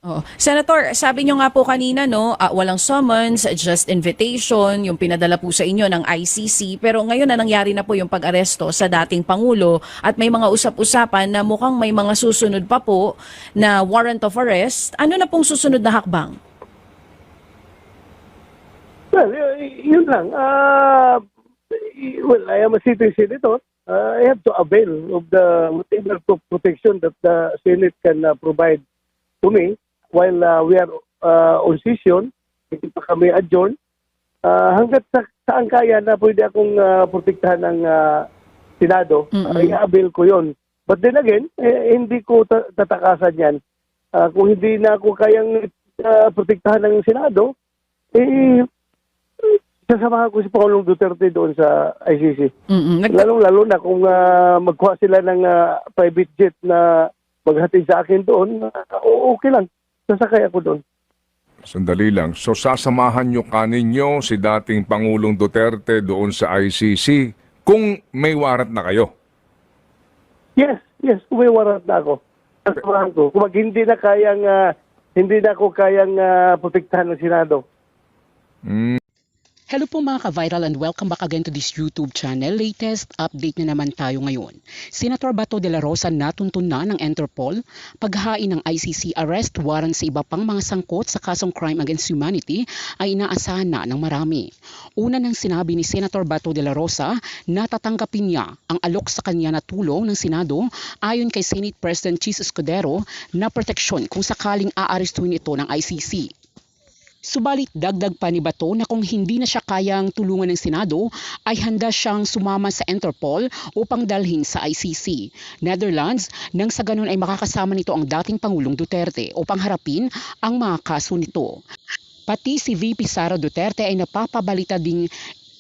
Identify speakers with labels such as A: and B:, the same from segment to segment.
A: Oo. Senator, sabi nyo nga po kanina, no, walang summons, just invitation, yung pinadala po sa inyo ng ICC. Pero ngayon na nangyari na po yung pag-aresto sa dating Pangulo at may mga usap-usapan na mukhang may mga susunod pa po na warrant of arrest. Ano na pong susunod na hakbang?
B: Well, yun lang. Well, I am a citizen ito. I have to avail of the whatever protection that the Senate can provide to me while we are on session. Hindi pa kami adjourn. Hanggat saan kaya na pwede akong protektahan ng Senado, i-avail ko yon. But then again, hindi ko tatakasan yan. Kung hindi na ako kayang protektahan ng Senado, sasamahan ko si Pangulong Duterte doon sa ICC. Lalong-lalo na kung magkuha sila ng private jet na maghatid sa akin doon, okay lang. Sasakay ako doon.
C: Sandali lang. So sasamahan nyo kaninyo si dating Pangulong Duterte doon sa ICC kung may warrant na kayo?
B: Yes, may warrant na ako. Sasamahan ko. Kung hindi na ako kayang protektahan ng Senado.
D: Hello po mga ka-viral and welcome back again to this YouTube channel. Latest update na naman tayo ngayon. Senator Bato de la Rosa natuntun na ng Interpol paghain ng ICC arrest warrant sa iba pang mga sangkot sa kasong crime against humanity ay inaasahan na ng marami. Una nang sinabi ni Senator Bato de la Rosa na tatanggapin niya ang alok sa kanya na tulong ng Senado ayon kay Senate President Chis Escudero na proteksyon kung sakaling aarestuhin ito ng ICC. Subalit dagdag pa ni Bato na kung hindi na siya kayang tulungan ng Senado ay handa siyang sumama sa Interpol upang dalhin sa ICC, Netherlands, nang sa ganun ay makakasama nito ang dating Pangulong Duterte upang harapin ang mga kaso nito. Pati si VP Sara Duterte ay napapabalita ding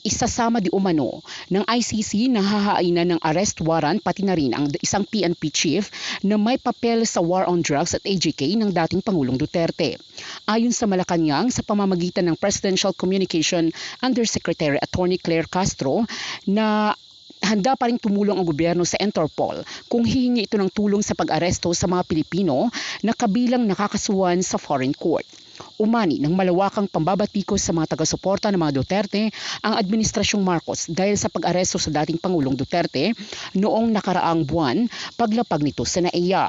D: isasama di umano ng ICC na hahainan ng arrest warrant pati na rin ang isang PNP chief na may papel sa war on drugs at AJK ng dating Pangulong Duterte. Ayon sa Malacanang sa pamamagitan ng Presidential Communication Undersecretary Attorney Claire Castro na handa pa rin tumulong ang gobyerno sa Interpol kung hihingi ito ng tulong sa pag-aresto sa mga Pilipino na kabilang nakakasuhan sa foreign court. Umani ng malawakang pambabatikos sa mga taga-suporta ng mga Duterte ang Administrasyong Marcos dahil sa pag-aresto sa dating Pangulong Duterte noong nakaraang buwan paglapag nito sa NAIA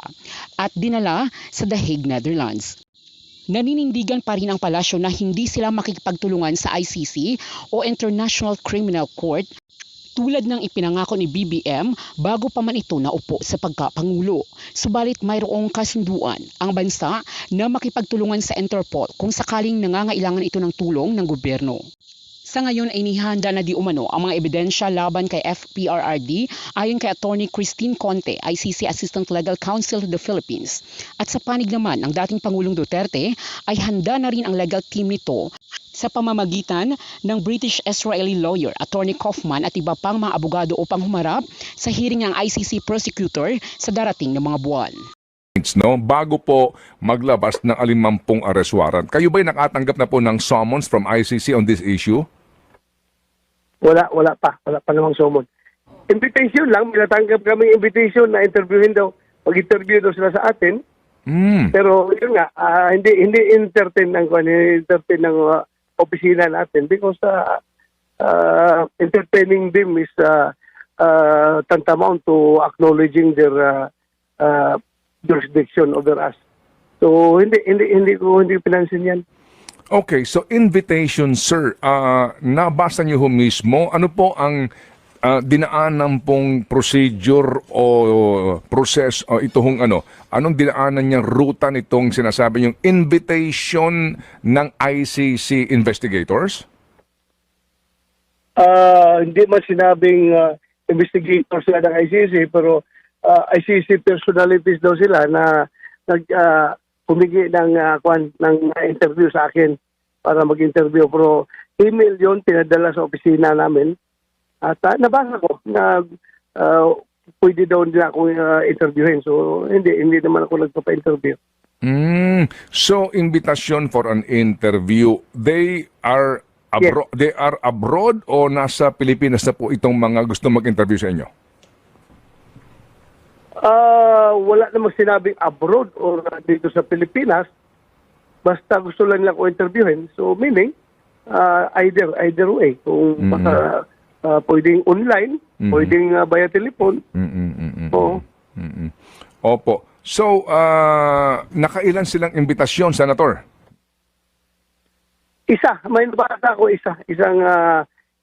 D: at dinala sa The Hague, Netherlands. Naninindigan pa rin ang palasyo na hindi sila makikipagtulungan sa ICC o International Criminal Court tulad ng ipinangako ni BBM bago pa man ito naupo sa pagkapangulo. Subalit mayroong kasunduan ang bansa na makipagtulungan sa Interpol kung sakaling nangangailangan ito ng tulong ng gobyerno. Sa ngayon ay inihanda na di umano ang mga ebidensya laban kay FPRRD ayon kay Attorney Christine Conte, ICC Assistant Legal Counsel of the Philippines. At sa panig naman ng dating Pangulong Duterte ay handa na rin ang legal team nito sa pamamagitan ng British-Israeli lawyer Attorney Kaufman at iba pang mga abogado upang humarap sa hearing ng ICC prosecutor sa darating na mga buwan.
C: No, bago po maglabas ng 50 arrest warrant. Kayo ba'y nakatanggap na po ng summons from ICC on this issue?
B: Wala pa namang summon. Invitation lang, may natanggap kami invitation na interviewin daw. Mag-interview daw sila sa atin. Pero yun nga, hindi entertain ng opisina natin because entertaining them is tantamount to acknowledging their jurisdiction over us. So hindi ko pinansin yan.
C: Okay, so invitation, sir. Nabasa niyo ho mismo. Ano po ang dinaanan pong procedure o process o itong anong dinaanan niyang ruta nitong sinasabi niyong invitation ng ICC investigators?
B: Hindi man sinabing investigator sila ng ICC, pero ICC personalities daw sila na humingi ng interview sa akin para mag-interview. Pero email yon pinadala sa opisina namin. At nabasa ko na pwede daw nila ako interviewin. So hindi naman ako nagpapa-interview.
C: So invitation for an interview, they are
B: Yes.
C: They are abroad o nasa Pilipinas na po itong mga gusto mag-interview sa inyo?
B: Wala namang sinabing abroad or dito sa Pilipinas. basta gusto lang nila ko interviewin. So meaning, either way. Kung baka pwedeng online, pwedeng via telephone. Oo.
C: Opo. So, nakailan silang imbitasyon, Senator?
B: Isa, may nabasa ko isang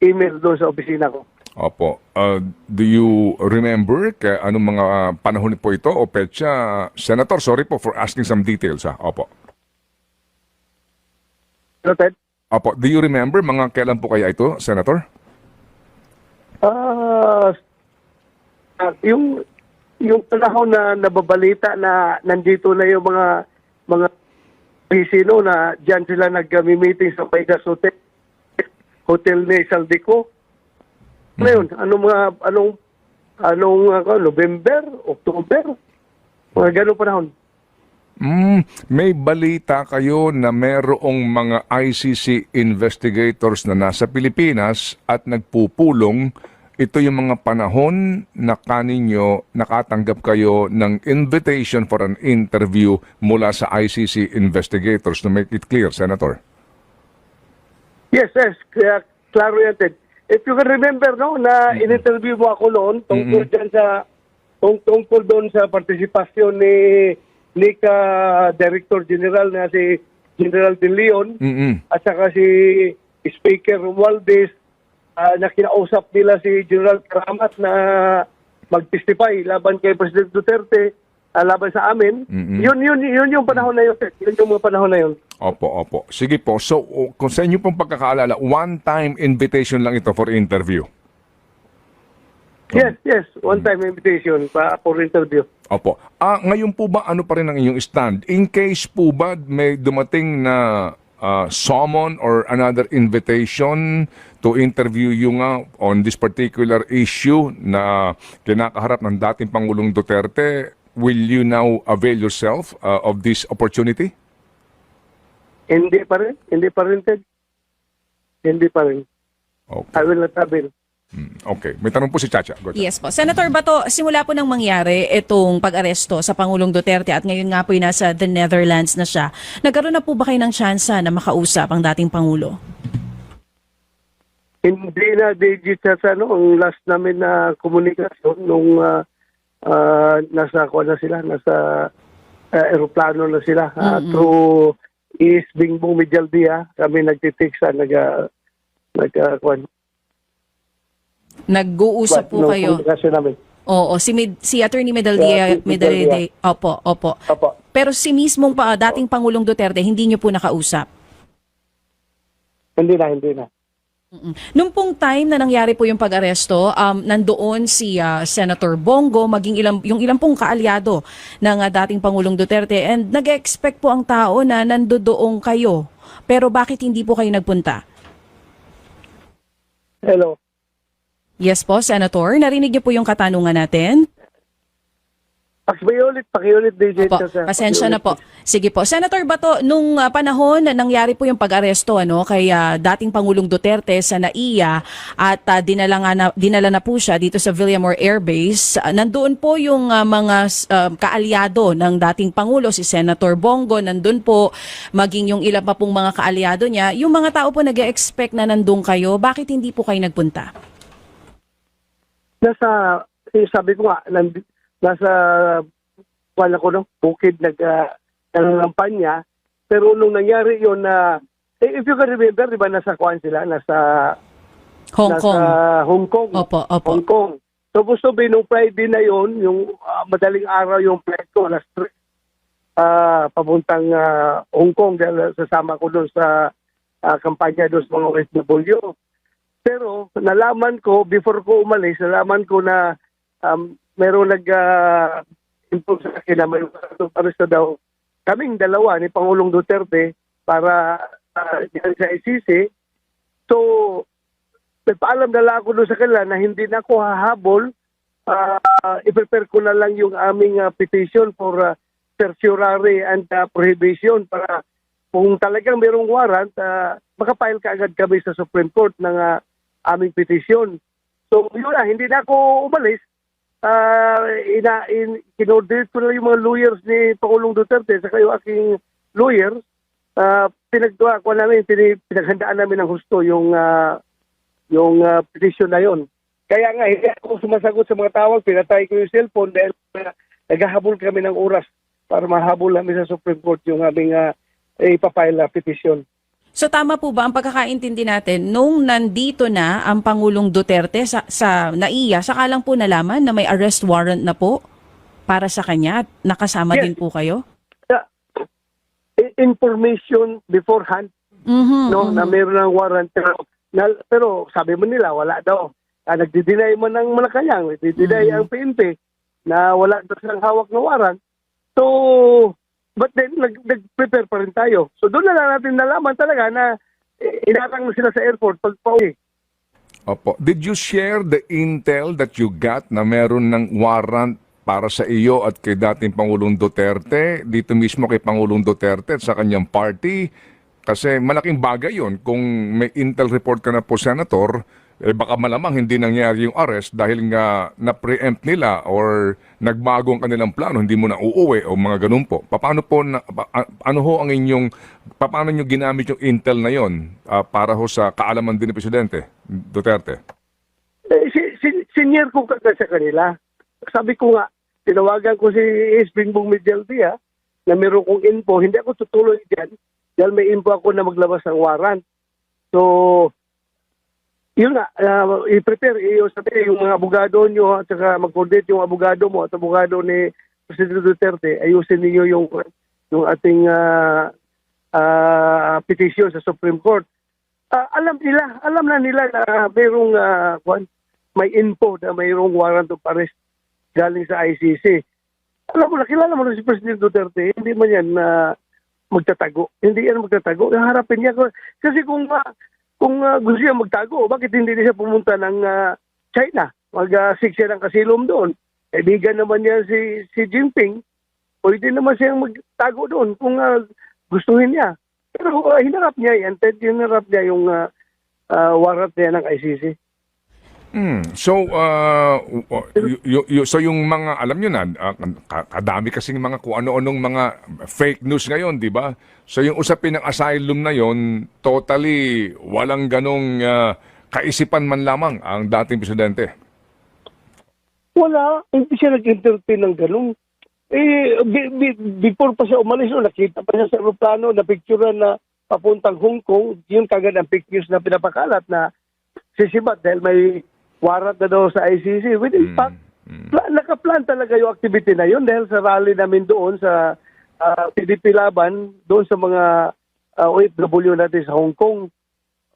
B: email doon sa opisina ko.
C: Opo. Do you remember anong mga panahon po ito o petsa? Senator, sorry po for asking some details. Opo.
B: Noted?
C: Opo. Do you remember mga kailan po kaya ito, Senator?
B: Yung panahon na nababalita na nandito na yung mga pisino na diyan sila nag-meeting sa Vegas Hotel ni Saldico. Ngayon, November, October, mga ganong panahon.
C: May balita kayo na merong mga ICC investigators na nasa Pilipinas at nagpupulong. Ito yung mga panahon na kaninyo nakatanggap kayo ng invitation for an interview mula sa ICC investigators, to make it clear, Senator.
B: Yes. Kaya klaro yan, Ted. If you can remember, no, na in-interview mo ako noon tungkol doon sa partisipasyon ni Director General na si General De Leon at saka si Speaker Romualdez, na kinausap nila si General Karamat na mag-testify laban kay President Duterte, laban sa amin. Yun yung panahon na yun. Yun yung mga panahon na yun.
C: Opo. Sige po. So, kung sa inyo pong pagkakaalala, one-time invitation lang ito for interview.
B: Yes. One-time invitation for interview.
C: Opo. Ngayon po ba, ano pa rin ang inyong stand? In case po ba may dumating na summon or another invitation to interview you nga on this particular issue na kinakaharap ng dating Pangulong Duterte, will you now avail yourself of this opportunity?
B: Hindi pa rin, Ted. Hindi pa rin.
C: Okay.
B: I will not avail.
C: Okay. May tanong po si Chacha. Go ahead.
A: Yes po. Senator Bato, simula po nang mangyari itong pag-aresto sa Pangulong Duterte at ngayon nga po yung nasa the Netherlands na siya, nagkaroon na po ba kayo ng tsansa na makausap ang dating Pangulo?
B: Hindi na digit sa ang last namin na komunikasyon nung nasa aeroplano na sila through East Bingbong Medialdia kami nagtitiksa
A: Nag-uusap po kayo.
B: Komunikasyon namin.
A: Oo, si Attorney Medaldia. Opo. Pero si mismong dating Pangulong Duterte, hindi niyo po nakausap?
B: Hindi na.
A: Nung pong time na nangyari po yung pag-aresto, nandoon si Senator Bongo, maging yung ilang pong kaalyado ng dating Pangulong Duterte, and nag-expect po ang tao na nandoon kayo. Pero bakit hindi po kayo nagpunta?
B: Hello.
A: Yes po, Senator. Narinig niyo po yung katanungan natin?
B: Pakiulit, DJ.
A: Opo, pasensya na po. Sige po. Senator Bato, nung panahon na nangyari po yung pag-aresto kay dating Pangulong Duterte sa NAIA at dinala na po siya dito sa Villamor Air Base, nandoon po yung mga kaalyado ng dating Pangulo, si Senator Bongo, nandoon po, maging yung ilan pa pong mga kaalyado niya. Yung mga tao po nag-expect na nandun kayo, bakit hindi po kayo nagpunta?
B: Sabi ko nga, nasa bukid nangangampanya, pero nung nangyari yun if you can remember, di ba nasa
A: Hong Kong.
B: Opo.
A: Hong
B: Kong. So gusto nung Friday na yun, yung madaling araw yung flight ko, alas 3, papuntang Hong Kong, dahil sasama ko doon sa kampanya doon sa mga OFW. Pero nalaman ko, before ko umalis, nalaman ko na meron nag-improve sa akin na may aresto daw kaming dalawa ni Pangulong Duterte para sa ICC. So, nagpaalam na lang ako doon sa kanila na hindi na ako hahabol. I-prepare ko na lang yung aming petition for certiorari and prohibition para kung talagang merong warrant, makapile ka agad kami sa Supreme Court ng aming petition. So, yun hindi na ako umalis. Kinorder ko na yung mga lawyers ni Pangulong Duterte sa kayo aking lawyers pinaggawa ko namin, pinaghandaan namin ng husto yung petition na yon. Kaya nga, hindi ako sumasagot sa mga tawag, pinatay ko yung cellphone dahil naghahabol kami ng oras para mahabol namin sa Supreme Court yung aming ipapile na petition.
A: So tama po ba ang pagkakaintindi natin, nung nandito na ang Pangulong Duterte sa NAIA, saka lang po nalaman na may arrest warrant na po para sa kanya at nakasama
B: Yes.
A: din po kayo?
B: Information beforehand,
A: Mhm,
B: no,
A: mhm.
B: na mayroon ng warrant. Pero sabi mo nila, wala daw. Nagdi-deny man ng Malacanang, nagdi-deny ang PNP na wala daw silang hawak na warrant. So, but then, nag-prepare pa rin tayo. So, doon na lang natin nalaman talaga na inatang na sila sa airport pag pauwi.
C: Opo. Did you share the intel that you got na meron ng warrant para sa iyo at kay dating Pangulong Duterte, dito mismo kay Pangulong Duterte at sa kanyang party? Kasi malaking bagay yon kung may intel report ka na po, Senator, baka malamang hindi nangyari yung arrest dahil nga na-preempt nila or nagbago ang kanilang plano, hindi mo na uuwi o mga ganun po. Paano po, ano ho ang inyong, paano nyo ginamit yung intel na yon para ho sa kaalaman din ni Presidente Duterte?
B: Senior ko kagad sa kanila. Sabi ko nga, tinawagan ko si Bingbong Medialtia na meron kong info. Hindi ako tutuloy dyan dahil may info ako na maglabas ng warrant. So, yun nga, i-prepare yung mga abogado nyo at saka mag-coordinate yung abogado mo at abogado ni President Duterte. Ayusin niyo yung ating petition sa Supreme Court. Alam na nila na mayroong may info na mayroong warrant of arrest galing sa ICC. Alam mo, nakilala mo na si President Duterte, hindi man yan magtatago. Hindi yan magtatago. Harapin niya. Kasi kung gusto niya magtago, bakit hindi siya pumunta ng China? Mag-seek siya ng kasilom doon. Kaibigan naman niya si Jinping. Pwede naman siyang magtago doon kung gustuhin niya. Pero hinarap niya yan. Hinarap niya yung warrant niya ng ICC.
C: So, so yung mga, alam nyo na, kadami kasing mga kung ano-anong mga fake news ngayon, di ba? So yung usapin ng asylum na yon, totally walang ganong kaisipan man lamang ang dating presidente.
B: Wala. Hindi siya nag-entertain ng ganun. Before pa siya umalis, nakita pa siya sa aeroplano, na-picturean na papuntang Hong Kong. Yun kagad ang pictures na pinapakalat na sisibat dahil may warrant na daw sa ICC. With in fact, nakaplan talaga yung activity na yun dahil sa rally namin doon sa PDP Laban, doon sa mga OFW natin sa Hong Kong.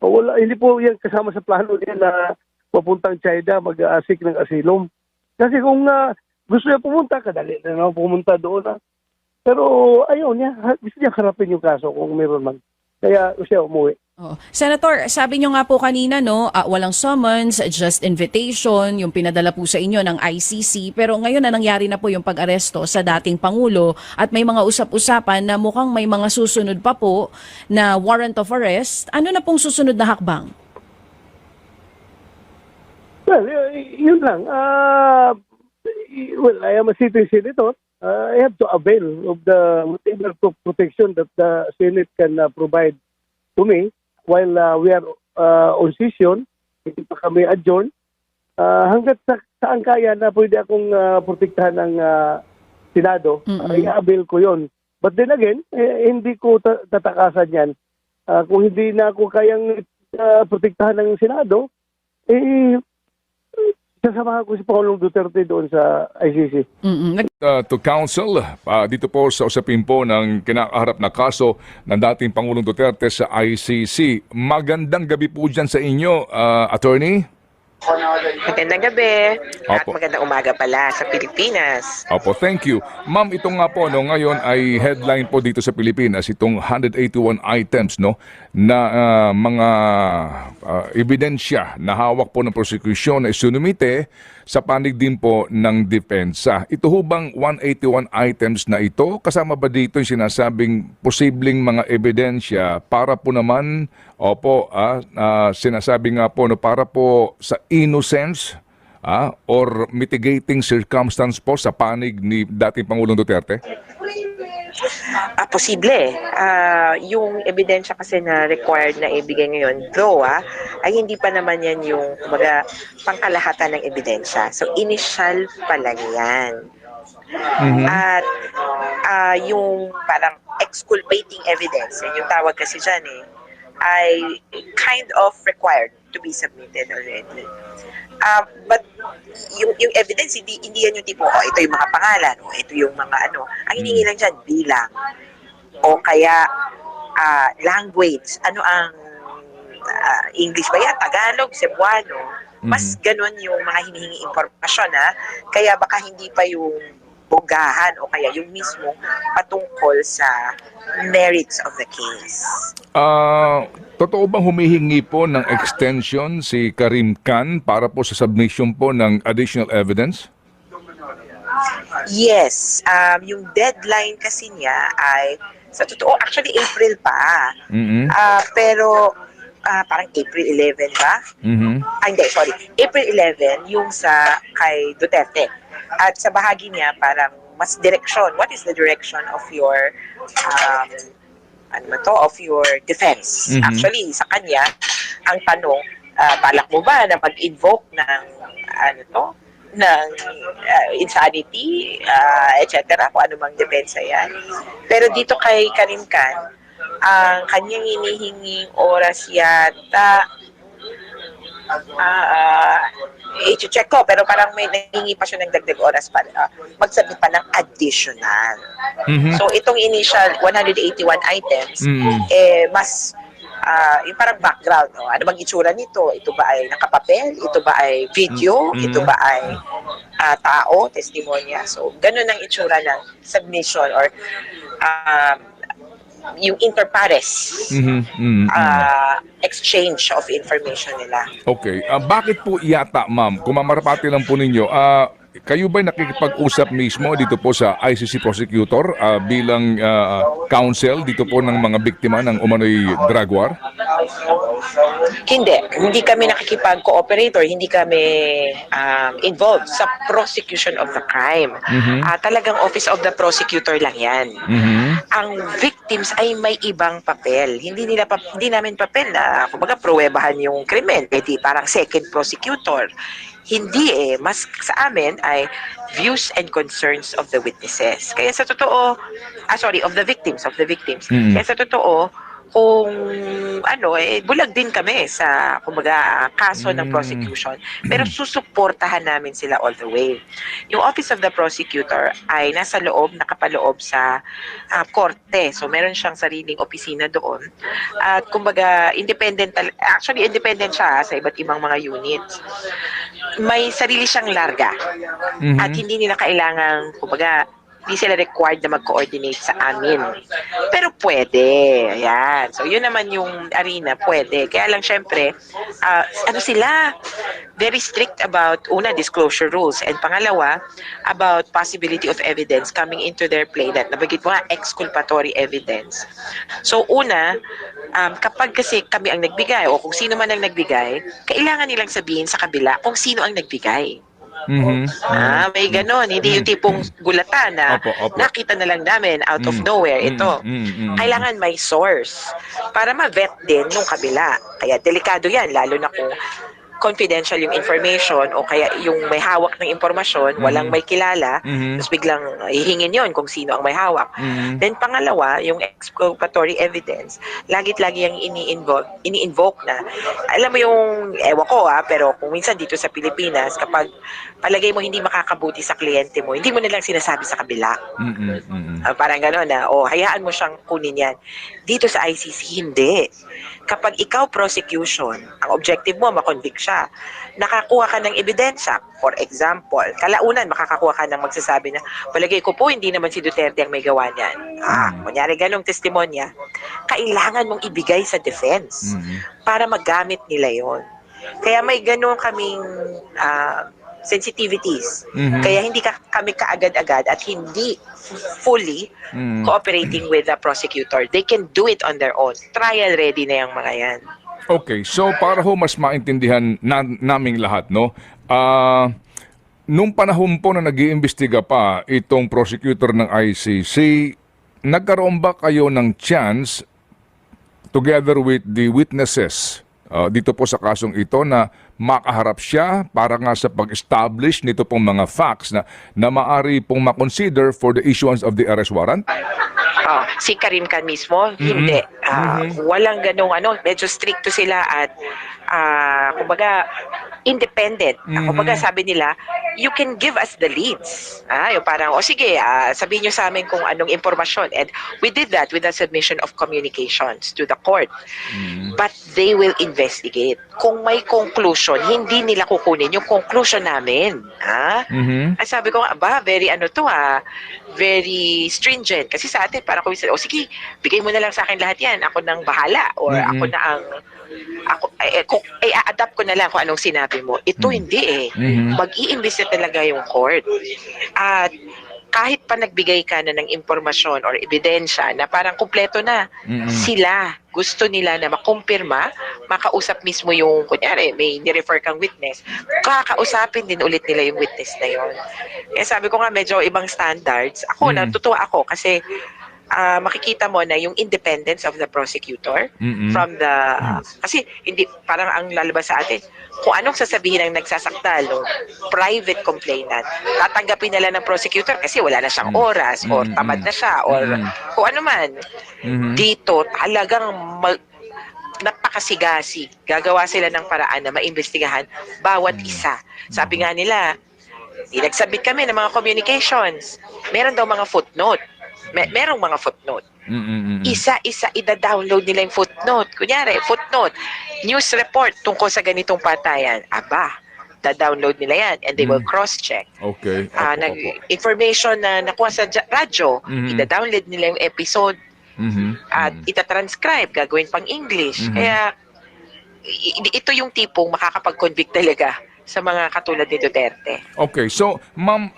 B: Wala, hindi po yan kasama sa plano niya na papuntang China mag-seek ng asilom. Kasi kung gusto niya pumunta, kadali na pumunta doon. Pero ayaw niya, gusto niya harapin yung kaso kung meron man. Kaya siya umuwi.
A: Oh. Senator, sabi nyo nga po kanina, no, walang summons, just invitation, yung pinadala po sa inyo ng ICC. Pero ngayon na nangyari na po yung pag-aresto sa dating Pangulo at may mga usap-usapan na mukhang may mga susunod pa po na warrant of arrest. Ano na pong susunod na hakbang?
B: Well, yun lang. Well, I am a sitting senator. I have to avail of the whatever protection that the Senate can provide to me while we are on session. Hindi pa kami adjourn. Hanggat saan kaya na pwede akong protektahan ng Senado, i-avail ko yon. But then again, hindi ko tatakasan yan. Kung hindi na ako kayang protektahan ng Senado, sasamahan ko si Pangulong Duterte doon sa ICC.
C: To counsel, dito po sa usapin po ng kinakaharap na kaso ng dating Pangulong Duterte sa ICC. Magandang gabi po dyan sa inyo, attorney.
E: Magandang gabi at
C: Opo.
E: magandang umaga pala sa Pilipinas.
C: Opo, thank you. Ma'am, ito nga po, no, ngayon ay headline po dito sa Pilipinas, itong 181 items no, na mga ebidensya na hawak po ng prosecution na isunumite sa panig din po ng depensa. Ito ho bang 181 items na ito? Kasama ba dito yung sinasabing posibleng mga ebidensya para po naman, sinasabi nga po, no, para po sa innocence or mitigating circumstance po sa panig ni dating Pangulong Duterte?
E: Posible. Yung ebidensya kasi na required na ibigay ngayon, though ay hindi pa naman yan yung kumbaga, pangkalahatan ng ebidensya. So, initial pa lang yan. At yung parang exculpating evidence, yun yung tawag kasi dyan ay kind of required to be submitted already. But yung evidence, hindi yan yung tipo, ito yung mga pangalan, ito yung mga ano. Ang hiningi lang dyan, bilang. O kaya language. Ano ang English ba yan? Tagalog, Cebuano. Mas ganun yung mga hinihingi impormasyon Kaya baka hindi pa yung bonggahan o kaya yung mismo patungkol sa merits of the case.
C: Totoo bang humihingi po ng extension si Karim Khan para po sa submission po ng additional evidence?
E: Yes. Yung deadline kasi niya ay sa totoo, actually April pa. Pero parang April 11 ba? Hindi, sorry. April 11 yung sa kay Duterte. At sa bahagi niya parang mas direksyon. What is the direction of your of your defense? Actually, sa kanya ang tanong, balak mo ba na mag-invoke ng ng insanity, etc. Kung ano mang depensa yan. Pero dito kay Karim Khan, ang kanyang hinihinging oras yata i-check ko, pero parang may nahingi pa siya ng dagdag oras pa magsabit pa ng additional. So itong initial 181 items mas yung parang background, ano bang itsura nito? Ito ba ay nakapapel? Ito ba ay video? Ito ba ay tao, testimonya? So ganun ang itsura ng submission or yung interpares exchange of information nila.
C: Okay. Bakit po yata, ma'am, kung mamarapati lang po ninyo, kayo ba'y nakikipag-usap mismo dito po sa ICC prosecutor bilang counsel dito po ng mga biktima ng umano'y drug war?
E: Hindi kami nakikipag-cooperate or hindi kami involved sa prosecution of the crime. Talagang office of the prosecutor lang yan. Ang victims ay may ibang papel. Hindi namin papel na kumbaga pruwebahan yung krimen. Di parang second prosecutor. Hindi mas sa amin ay views and concerns of the witnesses. Kaya sa totoo, of the victims. Kaya sa totoo, kung bulag din kami sa kumbaga kaso ng prosecution, pero susuportahan namin sila all the way. Yung Office of the Prosecutor ay nasa loob, nakapaloob sa korte. So meron siyang sariling opisina doon. At kumbaga independent siya sa iba't ibang mga units. May sarili siyang larga. At hindi nila kailangang kumbaga hindi sila required na mag-coordinate sa amin. Pero pwede. Ayan. So, yun naman yung arena. Pwede. Kaya lang, syempre, sila? Very strict about, una, disclosure rules. And pangalawa, about possibility of evidence coming into their play. That nabagit mo nga, exculpatory evidence. So, una, kapag kasi kami ang nagbigay o kung sino man ang nagbigay, kailangan nilang sabihin sa kabila kung sino ang nagbigay. May ganon. Hindi yung tipong gulatan na nakita na lang namin out of nowhere ito. Kailangan may source para ma-vet din nung kabila. Kaya delikado yan, lalo na kung confidential yung information o kaya yung may hawak ng impormasyon, walang may kilala, tapos biglang hihingin yon kung sino ang may hawak. Then pangalawa, yung exculpatory evidence, lagi-lagi yung ini-invoke na. Alam mo yung, ewan ko pero kung minsan dito sa Pilipinas, kapag palagay mo hindi makakabuti sa kliyente mo, hindi mo nilang sinasabi sa kabila. Parang gano'n hayaan mo siyang kunin yan. Dito sa ICC, hindi. Kapag ikaw prosecution, ang objective mo, makonvict siya, nakakuha ka ng ebidensya. For example, kalaunan, makakakuha ka ng magsasabi na, palagay ko po, hindi naman si Duterte ang may gawa niyan. Kunyari ganong testimonya, kailangan mong ibigay sa defense para magamit nila yon. Kaya may ganon kaming sensitivities. Kaya hindi kami kaagad-agad at hindi fully cooperating with the prosecutor. They can do it on their own. Trial ready na yung mga yan.
C: Okay, so para ho mas maintindihan naming lahat, no? Nung panahon po na nag-iimbestiga pa itong prosecutor ng ICC, nagkaroon ba kayo ng chance together with the witnesses dito po sa kasong ito na makaharap siya para nga sa pag-establish nito pong mga facts na maari pong makonsider for the issuance of the arrest warrant?
E: Si Karim Khan mismo, hindi. Walang ganong medyo stricto sila at kumbaga independent. Kumbaga sabi nila, you can give us the leads. Yung parang, sige, sabihin nyo sa amin kung anong impormasyon. And we did that with the submission of communications to the court. But they will investigate. Kung may conclusion, hindi nila kukunin yung conclusion namin. At sabi ko, very very stringent. Kasi sa atin, parang kung sige, bigay mo na lang sa akin lahat yan. Ako nang bahala. Or ako na ang i-adapt ko na lang kung anong sinabi mo. Ito hindi mag-i-imbestiga talaga yung court. At kahit pa nagbigay ka na ng impormasyon or ebidensya na parang kumpleto na, sila gusto nila na makumpirma, makausap mismo yung, kunyari, may ni-refer kang witness, kakausapin din ulit nila yung witness na yun. Kaya sabi ko nga, medyo ibang standards. Ako, natutuwa ako kasi makikita mo na yung independence of the prosecutor from the kasi hindi parang ang lalabas sa atin kung anong sasabihin ng nagsasakdal o private complainant, tatanggapin na lang ng prosecutor kasi wala na siyang oras or tamad na siya or kung ano man. Dito talagang napakasigasi. Gagawa sila ng paraan na maimbestigahan bawat isa. Sabi nga nila, nagsabit kami ng mga communications. Meron daw mga footnote. Merong mga footnote. Isa-isa ida-download nila yung footnote. Kunyari, footnote, news report tungkol sa ganitong patayan. Da-download nila yan and they will cross-check.
C: Okay.
E: Information na nakuha sa radyo, ida-download nila yung episode at ita-transcribe, gagawin pang English. Kaya ito yung tipong makakapag-convict talaga sa mga katulad ni Duterte.
C: Okay, so ma'am,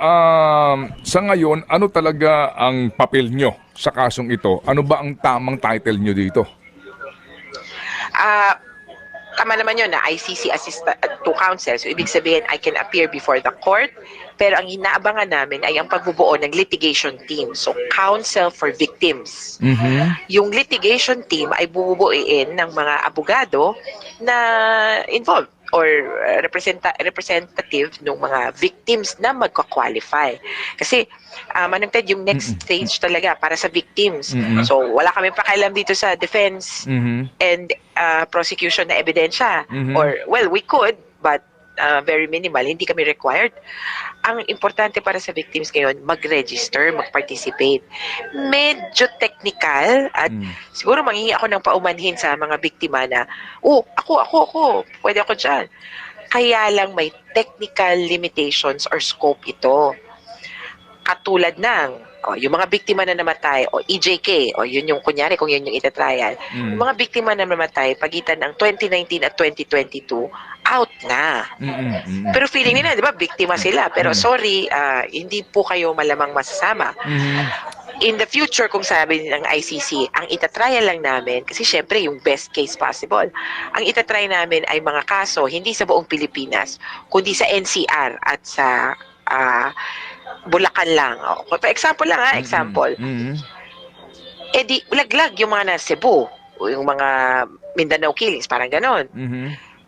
C: sa ngayon, ano talaga ang papel nyo sa kasong ito? Ano ba ang tamang title nyo dito?
E: Tama naman yun na ICC assistant to counsel. So, ibig sabihin, I can appear before the court. Pero ang inaabangan namin ay ang pagbubuo ng litigation team. So, counsel for victims. Yung litigation team ay bubuuin ng mga abogado na involved or representative ng mga victims na magka-qualify. Kasi, Manong Ted, yung next stage talaga para sa victims. So, wala kami pakialam dito sa defense and prosecution na ebidensya. Or, well, we could, but very minimal. Hindi kami required. Ang importante para sa victims ngayon, mag-register, mag-participate. Medyo technical at siguro manghihi ako ng paumanhin sa mga biktima na, ako, pwede ako dyan. Kaya lang may technical limitations or scope ito. Katulad ng yung mga biktima na namatay o EJK o yun yung kunyari kung yun yung itatrial, yung mga biktima na namatay pagitan ng 2019 at 2022 out na. Pero feeling nila, di ba, biktima sila. Pero sorry, hindi po kayo malamang masasama. In the future, kung sabi ng ICC, ang itatrial lang namin, kasi syempre yung best case possible, ang itatry namin ay mga kaso hindi sa buong Pilipinas, kundi sa NCR at sa Bulacan lang. For example lang example. Di ulaglag yung mga nasa Cebu, yung mga Mindanao killings, parang ganon.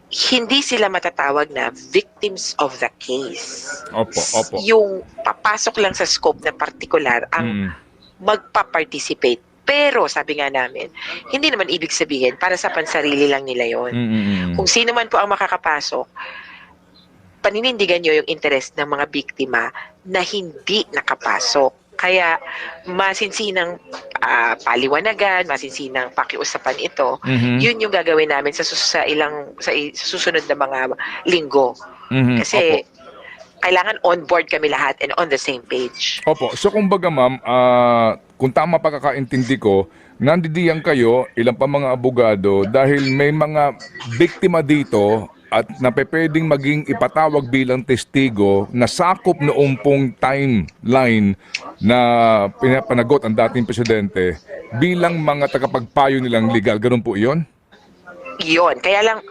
E: Hindi sila matatawag na victims of the case.
C: Opo.
E: Yung papasok lang sa scope na particular ang magpa-participate. Pero sabi nga namin, hindi naman ibig sabihin para sa pansarili lang nila yon. Kung sino man po ang makakapasok, paninindigan nyo yung interest ng mga biktima na hindi nakapasok. Kaya masinsinang paliwanagan, masinsinang pakiusapan ito, yun yung gagawin namin sa susunod na mga linggo. Kasi kailangan on board kami lahat and on the same page.
C: Opo. So kumbaga ma'am, kung tama pagkakaintindi ko, nandidiyan kayo, ilang pa mga abogado, dahil may mga biktima dito at napepeding maging ipatawag bilang testigo na sakop noong pong timeline na pinapanagot ang dating presidente bilang mga tagapagpayo nilang legal. Ganun po iyon?
E: Yun. Kaya lang,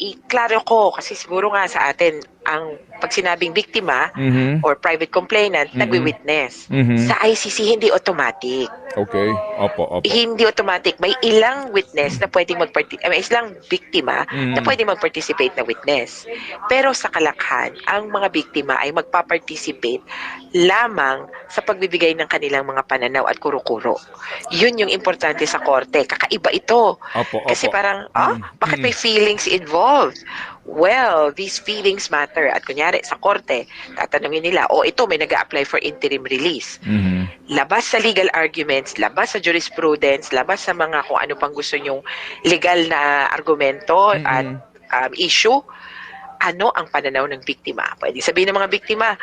E: i-klaro ko kasi siguro nga sa atin, ang pag sinabing biktima
C: Mhm.
E: or private complainant, nagwi-witness.
C: Mhm.
E: Sa ICC, hindi automatic.
C: Okay. Opo.
E: Hindi automatic. May ilang witness na pwedeng may ilang biktima na pwedeng mag-participate na witness. Pero sa kalakhan, ang mga biktima ay magpa-participate lamang sa pagbibigay ng kanilang mga pananaw at kuro-kuro. Yun yung importante sa korte. Kakaiba ito.
C: Opo.
E: Kasi parang, bakit may feelings involved? Well, these feelings matter. At kunyari, sa korte, tatanungin nila, ito may nag-a-apply for interim release.
C: Mhm.
E: Labas sa legal arguments, labas sa jurisprudence, labas sa mga kung ano pang gusto nyong legal na argumento at issue, ano ang pananaw ng biktima? Pwede sabihin ng mga biktima,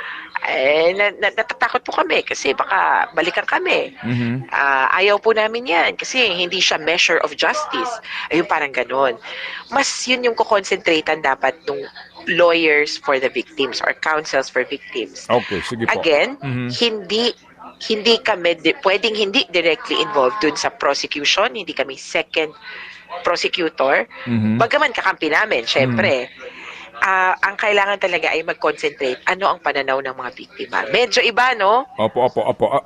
E: natatakot po kami kasi baka balikan kami.
C: Mhm.
E: Ayaw po namin yan kasi hindi siya measure of justice. Ayun, parang ganun. Mas yun yung kukonsentratan dapat ng lawyers for the victims or counsels for victims.
C: Okay, sige po.
E: Again,
C: Mhm.
E: hindi kami pwedeng hindi directly involved dun sa prosecution, hindi kami second prosecutor.
C: Mhm.
E: Bagaman kakampi namin, syempre. Ang kailangan talaga ay mag-concentrate ano ang pananaw ng mga biktima. Medyo iba, no?
C: Opo.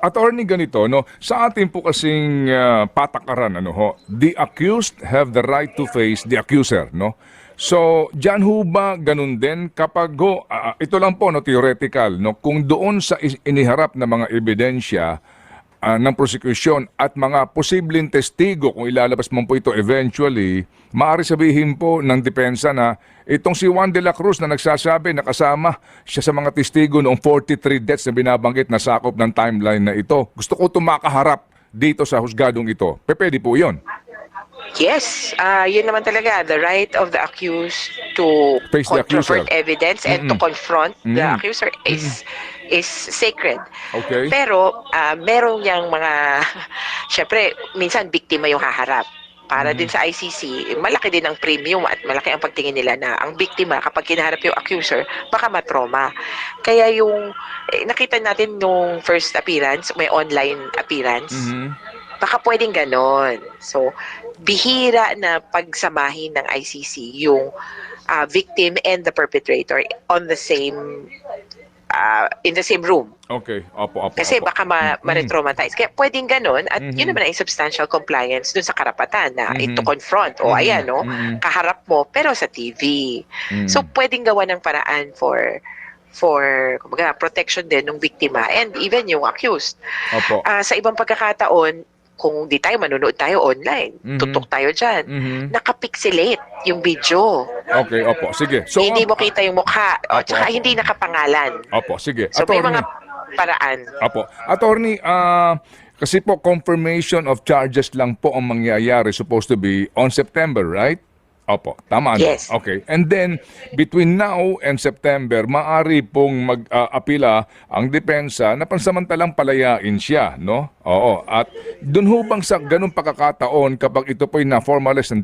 C: Attorney, ganito, no? Sa ating po kasing patakaran, the accused have the right to face the accuser, no? So, diyan ho ba ganun din kapag ito lang po, no, theoretical, no? Kung doon sa iniharap na mga ebidensya ng prosecution at mga posibleng testigo, kung ilalabas man po ito eventually, maaari sabihin po ng depensa na itong si Juan de la Cruz na nagsasabi na kasama siya sa mga testigo noong 43 deaths na binabanggit na sakop ng timeline na ito. Gusto ko makaharap dito sa husgadong ito. Pwede po yun.
E: Yes, yun naman talaga, the right of the accused to
C: Face the
E: controvert
C: accuser.
E: evidence and to confront the accuser is sacred.
C: Okay.
E: Pero meron niyang mga, syempre, minsan biktima yung haharap. Para din sa ICC, malaki din ang premium at malaki ang pagtingin nila na ang biktima kapag kinaharap yung accuser, baka matroma. Kaya yung nakita natin nung first appearance, may online appearance, baka pwedeng ganon. So, bihira na pagsamahin ng ICC yung victim and the perpetrator on the same in the same room.
C: Okay. Opo.
E: Kasi baka ma-retraumatize. Kaya pwedeng ganun at yun naman ay substantial compliance dun sa karapatan na to confront. Ayan, no? Kaharap mo pero sa TV. So pwedeng gawa ng paraan for kumbaga, protection din ng biktima and even yung accused.
C: Opo.
E: Sa ibang pagkakataon, kung di tayo manonood tayo online, tutok tayo dyan, nakapixelate yung video.
C: Okay, opo. Sige. So,
E: Hindi mo kita yung mukha. At saka hindi nakapangalan.
C: Opo, sige.
E: So may
C: Attorney.
E: mga paraan.
C: Apo. Attorney, kasi po confirmation of charges lang po ang mangyayari, supposed to be on September, right? Opo, tama.
E: Yes.
C: Okay. And then, between now and September, maaari pong mag-apila ang depensa na pansamantalang palayain siya, no? Oo. At dun ho bang sa ganung pagkakataon, kapag ito po'y na-formalize ng